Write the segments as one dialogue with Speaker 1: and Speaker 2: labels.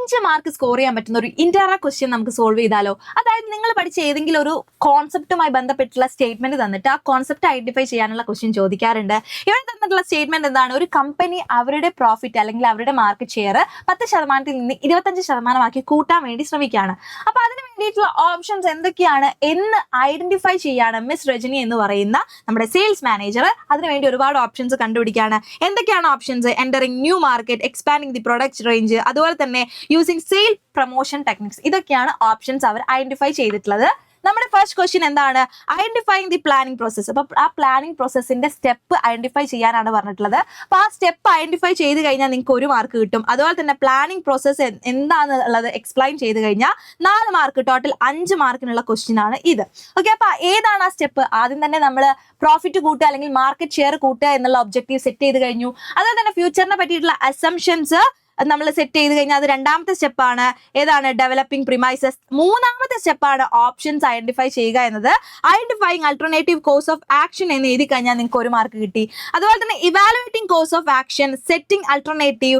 Speaker 1: 5 mark score ചെയ്യാൻ പറ്റുന്ന ഒരു ഇന്ററാ ക്വസ്റ്റ്യൻ നമുക്ക് സോൾവ് ചെയ്താലോ? അതായത് നിങ്ങൾ പഠിച്ച ഏതെങ്കിലും ഒരു കോൺസെപ്റ്റുമായി ബന്ധപ്പെട്ടുള്ള സ്റ്റേറ്റ്മെന്റ് തന്നിട്ട് ആ കോൺസെപ്റ്റ് ഐഡന്റിഫൈ ചെയ്യാനുള്ള ക്വസ്റ്റ്യൻ ചോദിക്കാറുണ്ട്. ഇവിടെ തന്നിട്ടുള്ള സ്റ്റേറ്റ്മെന്റ് എന്താണ്? ഒരു കമ്പനി അവരുടെ പ്രോഫിറ്റ് അല്ലെങ്കിൽ അവരുടെ മാർക്കറ്റ് ഷെയർ 10% നിന്ന് 25% കൂട്ടാൻ വേണ്ടി ശ്രമിക്കുകയാണ്. അപ്പൊ അതിന് വേണ്ടിയിട്ടുള്ള ഓപ്ഷൻസ് എന്തൊക്കെയാണ് എന്ന് ഐഡന്റിഫൈ ചെയ്യാണ് മിസ് രജനി എന്ന് പറയുന്ന നമ്മുടെ സെയിൽസ് മാനേജർ. അതിനുവേണ്ടി ഒരുപാട് ഓപ്ഷൻസ് കണ്ടുപിടിക്കുകയാണ്. എന്തൊക്കെയാണ് options? Entering new market, expanding the product range, അതുപോലെ തന്നെ യൂസിങ് സെയിൽ പ്രൊമോഷൻ ടെക്നിക്സ്. ഇതൊക്കെയാണ് ഓപ്ഷൻസ് അവർ ഐഡന്റിഫൈ ചെയ്തിട്ടുള്ളത്. നമ്മുടെ ഫസ്റ്റ് ക്വസ്റ്റ്യൻ എന്താണ്? Identifying the planning process. അപ്പൊ ആ പ്ലാനിങ് പ്രോസസ്സിന്റെ സ്റ്റെപ്പ് ഐഡന്റിഫൈ ചെയ്യാനാണ് പറഞ്ഞിട്ടുള്ളത്. അപ്പൊ ആ സ്റ്റെപ്പ് ഐഡന്റിഫൈ ചെയ്ത് കഴിഞ്ഞാൽ നിങ്ങൾക്ക് 1 മാർക്ക് കിട്ടും. അതുപോലെ തന്നെ പ്ലാനിങ് പ്രോസസ്സ് എന്താണെന്നുള്ളത് എക്സ്പ്ലെയിൻ ചെയ്ത് കഴിഞ്ഞാൽ 4 മാർക്ക്, ടോട്ടൽ 5 മാർക്കിനുള്ള ക്വസ്റ്റ്യൻ ആണ് ഇത്. ഓക്കെ, അപ്പൊ ഏതാണ് ആ സ്റ്റെപ്പ്? ആദ്യം തന്നെ നമ്മൾ പ്രോഫിറ്റ് കൂട്ടുക അല്ലെങ്കിൽ മാർക്കറ്റ് ഷെയർ കൂട്ടുക എന്നുള്ള ഒബ്ജക്റ്റീവ് സെറ്റ് ചെയ്ത് കഴിഞ്ഞു. അതുപോലെ തന്നെ ഫ്യൂച്ചറിനെ പറ്റിയിട്ടുള്ള അസംഷൻസ് നമ്മൾ സെറ്റ് ചെയ്ത് കഴിഞ്ഞാൽ അത് 2ാമത്തെ സ്റ്റെപ്പാണ്. ഏതാണ്? Developing premises. 3ാമത്തെ സ്റ്റെപ്പാണ് ഓപ്ഷൻസ് ഐഡന്റിഫൈ ചെയ്യുക എന്നത്. Identifying alternative course of action എന്ന് എഴുതി കഴിഞ്ഞാൽ നിങ്ങൾക്ക് 1 മാർക്ക് കിട്ടി. അതുപോലെ തന്നെ evaluating course of action, setting alternative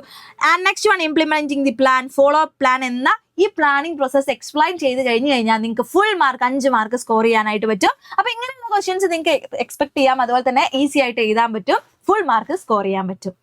Speaker 1: and next one implementing the plan, follow up plan എന്ന ഈ പ്ലാനിങ് പ്രോസസ് എക്സ്പ്ലെയിൻ ചെയ്ത് കഴിഞ്ഞ് കഴിഞ്ഞാൽ നിങ്ങൾക്ക് ഫുൾ മാർക്ക് 5 മാർക്ക് സ്കോർ ചെയ്യാനായിട്ട് പറ്റും. അപ്പൊ ഇങ്ങനെയുള്ള ക്വസ്റ്റ്യൻസ് നിങ്ങൾക്ക് എക്സ്പെക്ട് ചെയ്യാം. അതുപോലെ തന്നെ ഈസി ആയിട്ട് എഴുതാൻ പറ്റും. ഫുൾ മാർക്ക് സ്കോർ ചെയ്യാൻ പറ്റും.